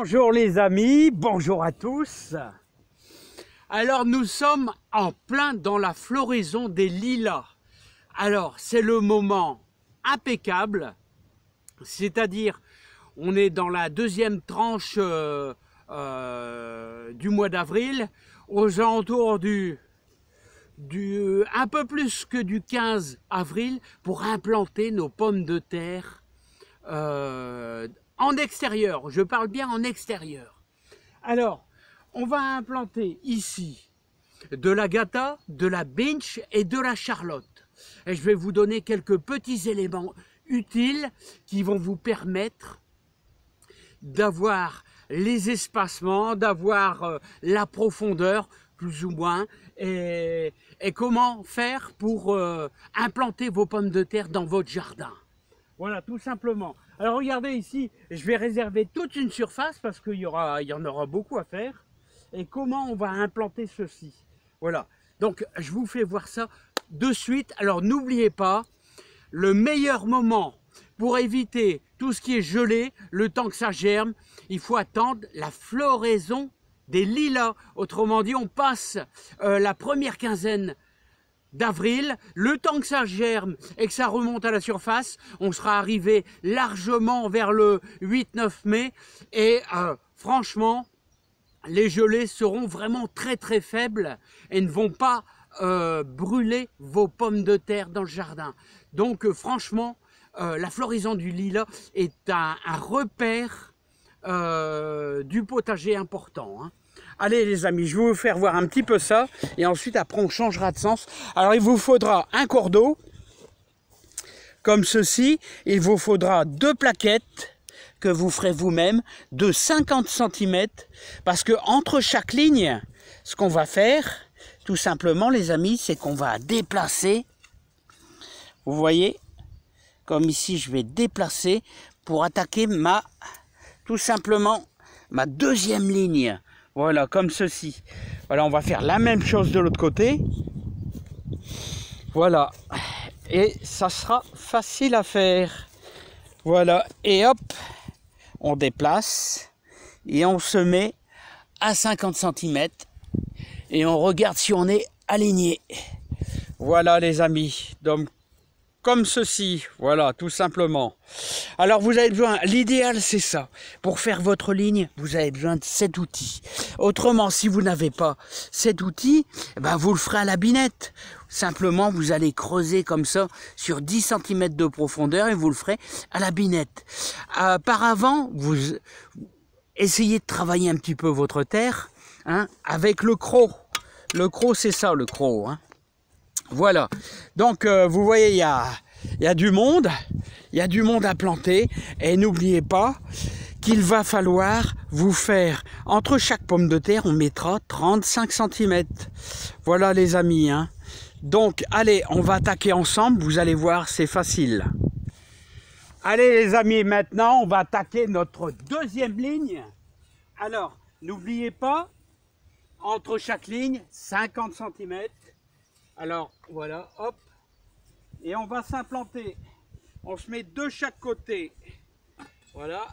Bonjour les amis, bonjour à tous. Alors nous sommes en plein dans la floraison des lilas. Alors c'est le moment impeccable, c'est-à-dire on est dans la deuxième tranche du mois d'avril, aux alentours un peu plus que du 15 avril pour implanter nos pommes de terre en extérieur. Je parle bien en extérieur. Alors, on va implanter ici de l'Agatha, de la Binch et de la Charlotte. Et je vais vous donner quelques petits éléments utiles qui vont vous permettre d'avoir les espacements, d'avoir la profondeur, plus ou moins, et comment faire pour implanter vos pommes de terre dans votre jardin. Voilà, tout simplement. Alors regardez ici, je vais réserver toute une surface parce qu'il y en aura beaucoup à faire. Et comment on va implanter ceci. Voilà, donc je vous fais voir ça de suite. Alors n'oubliez pas, le meilleur moment pour éviter tout ce qui est gelé, le temps que ça germe, il faut attendre la floraison des lilas. Autrement dit, on passe la première quinzaine d'avril, le temps que ça germe et que ça remonte à la surface, on sera arrivé largement vers le 8-9 mai et franchement, les gelées seront vraiment très très faibles et ne vont pas brûler vos pommes de terre dans le jardin. Donc franchement, la floraison du lilas est un repère du potager important, hein. Allez les amis, je vais vous faire voir un petit peu ça et ensuite après on changera de sens. Alors il vous faudra un corps d'eau comme ceci, il vous faudra 2 plaquettes que vous ferez vous-même de 50 cm parce que entre chaque ligne, ce qu'on va faire tout simplement les amis, c'est qu'on va déplacer, vous voyez, comme ici je vais déplacer pour attaquer tout simplement ma deuxième ligne. Voilà, comme ceci. Voilà, on va faire la même chose de l'autre côté. Voilà. Et ça sera facile à faire. Voilà. Et hop, on déplace. Et on se met à 50 cm. Et on regarde si on est aligné. Voilà les amis. Donc, comme ceci, voilà, tout simplement. Alors vous avez besoin, l'idéal c'est ça, pour faire votre ligne, vous avez besoin de cet outil. Autrement, si vous n'avez pas cet outil, ben, vous le ferez à la binette. Simplement, vous allez creuser comme ça, sur 10 cm de profondeur, et vous le ferez à la binette. Par avant, vous essayez de travailler un petit peu votre terre, hein, avec le croc. Le croc, c'est ça, le croc, hein. Voilà, donc vous voyez, il y a du monde, à planter, et n'oubliez pas qu'il va falloir vous faire, entre chaque pomme de terre, on mettra 35 cm. Voilà les amis, hein. Donc allez, on va attaquer ensemble, vous allez voir, c'est facile. Allez les amis, maintenant on va attaquer notre deuxième ligne. Alors, n'oubliez pas, entre chaque ligne, 50 cm. Alors voilà, hop, et on va s'implanter. On se met de chaque côté. Voilà,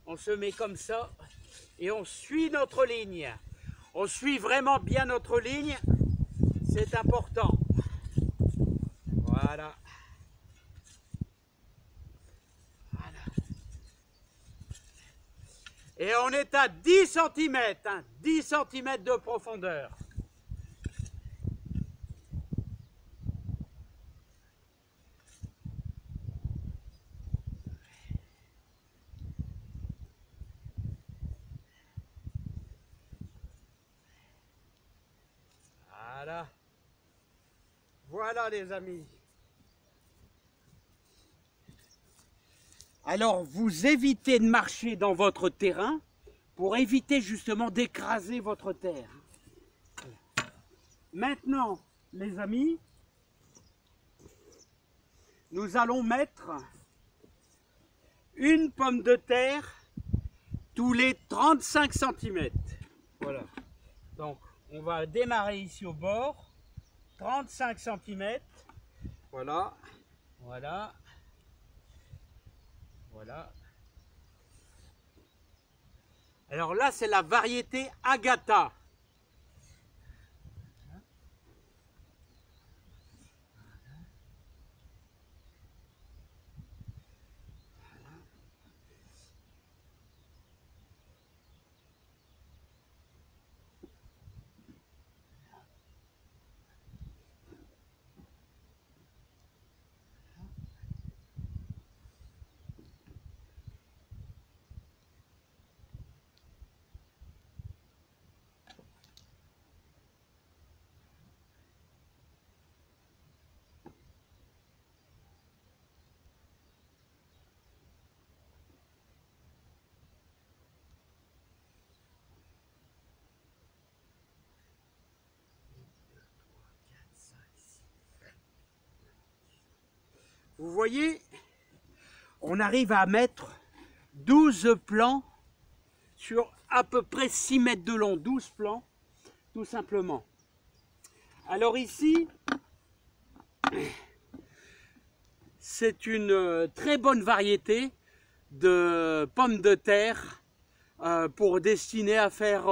on se met comme ça et on suit notre ligne. On suit vraiment bien notre ligne, c'est important. Voilà. Voilà. Et on est à 10 cm, hein, 10 cm de profondeur. Voilà. Voilà les amis. Alors vous évitez de marcher dans votre terrain pour éviter justement d'écraser votre terre. Maintenant les amis, nous allons mettre une pomme de terre tous les 35 cm. Voilà. Donc on va démarrer ici au bord, 35 cm. Voilà, voilà, voilà. Alors là, c'est la variété Agatha. Vous voyez, on arrive à mettre 12 plants sur à peu près 6 mètres de long, 12 plants, tout simplement. Alors ici, c'est une très bonne variété de pommes de terre pour destiner à faire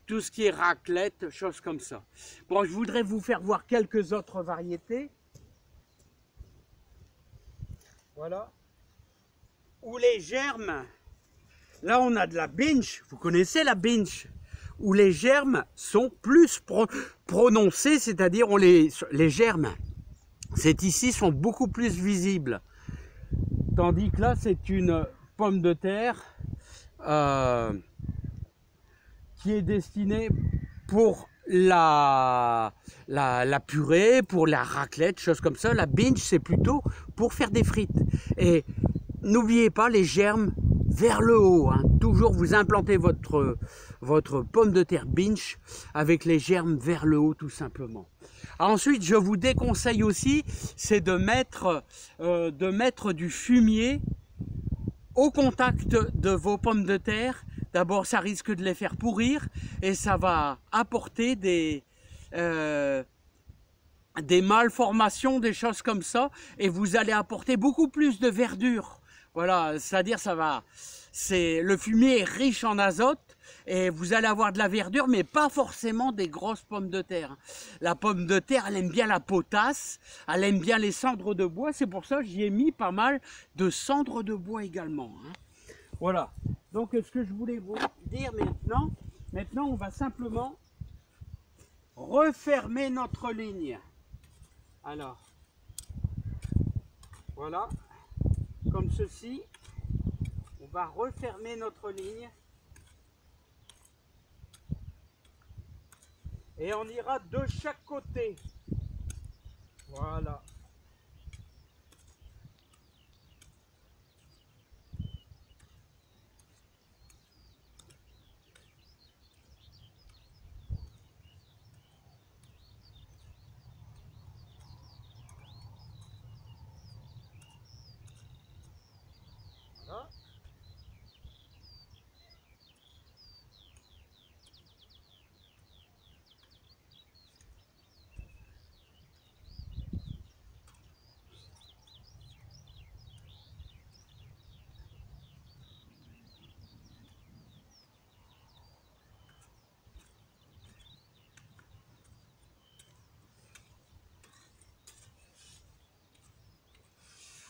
tout ce qui est raclette, choses comme ça. Bon, je voudrais vous faire voir quelques autres variétés. Voilà. Où les germes, là on a de la binge, vous connaissez la binge, où les germes sont plus prononcés, c'est-à-dire les germes, c'est ici, sont beaucoup plus visibles. Tandis que là c'est une pomme de terre qui est destinée pour la purée, pour la raclette, choses comme ça. La binge, c'est plutôt pour faire des frites. Et n'oubliez pas les germes vers le haut, hein. Toujours vous implantez votre pomme de terre binge avec les germes vers le haut, tout simplement. Ensuite, je vous déconseille aussi, c'est de mettre du fumier au contact de vos pommes de terre. D'abord, ça risque de les faire pourrir et ça va apporter des malformations, des choses comme ça, et vous allez apporter beaucoup plus de verdure. Voilà, c'est-à-dire le fumier est riche en azote et vous allez avoir de la verdure, mais pas forcément des grosses pommes de terre. La pomme de terre, elle aime bien la potasse, elle aime bien les cendres de bois, c'est pour ça que j'y ai mis pas mal de cendres de bois également, hein. Voilà, donc ce que je voulais vous dire maintenant on va simplement refermer notre ligne. Alors, voilà, comme ceci, on va refermer notre ligne et on ira de chaque côté. Voilà. Voilà.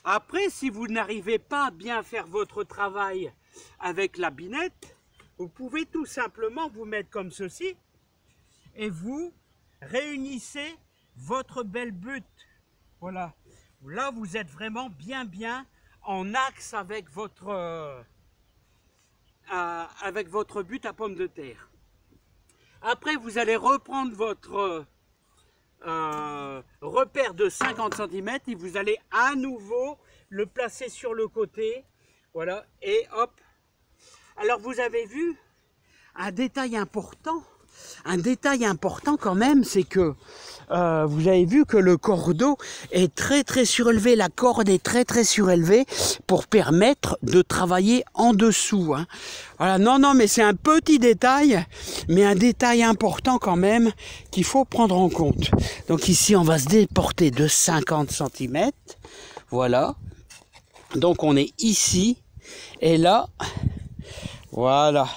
Après, si vous n'arrivez pas à bien faire votre travail avec la binette, vous pouvez tout simplement vous mettre comme ceci et vous réunissez votre belle butte. Voilà. Là, vous êtes vraiment bien en axe avec votre butte à pommes de terre. Après, vous allez reprendre votre repère de 50 cm et vous allez à nouveau le placer sur le côté. Voilà, et hop. Alors, vous avez vu un détail important quand même, c'est que vous avez vu que le cordeau est très surélevé, la corde est très surélevée pour permettre de travailler en dessous, hein. Voilà, non, mais c'est un petit détail, mais un détail important quand même qu'il faut prendre en compte. Donc ici, on va se déporter de 50 cm, voilà. Donc on est ici, et là, voilà.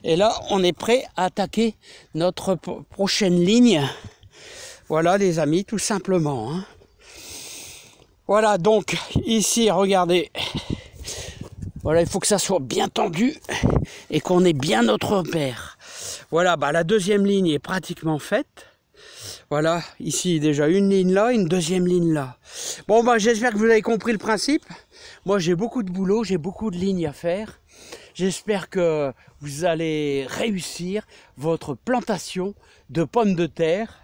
Et là, on est prêt à attaquer notre prochaine ligne. Voilà les amis, tout simplement. Hein. Voilà, donc ici, regardez. Voilà, il faut que ça soit bien tendu et qu'on ait bien notre repère. Voilà, bah, la deuxième ligne est pratiquement faite. Voilà, ici déjà une ligne là, une deuxième ligne là. Bon, bah, j'espère que vous avez compris le principe. Moi, j'ai beaucoup de boulot, j'ai beaucoup de lignes à faire. J'espère que vous allez réussir votre plantation de pommes de terre.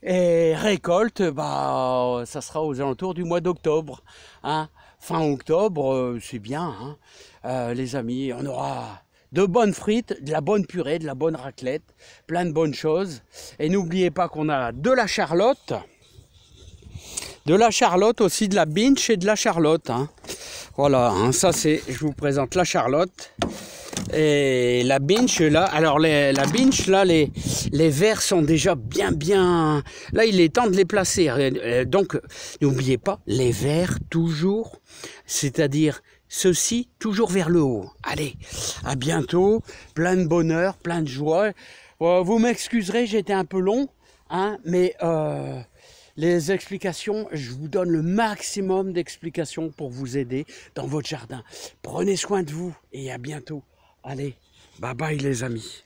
Et récolte, bah, ça sera aux alentours du mois d'octobre. Hein. Fin octobre, c'est bien, hein. Les amis, on aura de bonnes frites, de la bonne purée, de la bonne raclette, plein de bonnes choses. Et n'oubliez pas qu'on a de la charlotte aussi, de la binche et de la charlotte. Hein. Voilà, hein, ça c'est, je vous présente la charlotte. Et la binche là, alors la binche là, les vers sont déjà bien, là il est temps de les placer, donc n'oubliez pas, les vers toujours, c'est-à-dire ceci toujours vers le haut. Allez, à bientôt, plein de bonheur, plein de joie, vous m'excuserez, j'étais un peu long, hein, mais les explications, je vous donne le maximum d'explications pour vous aider dans votre jardin. Prenez soin de vous et à bientôt. Allez, bye bye les amis.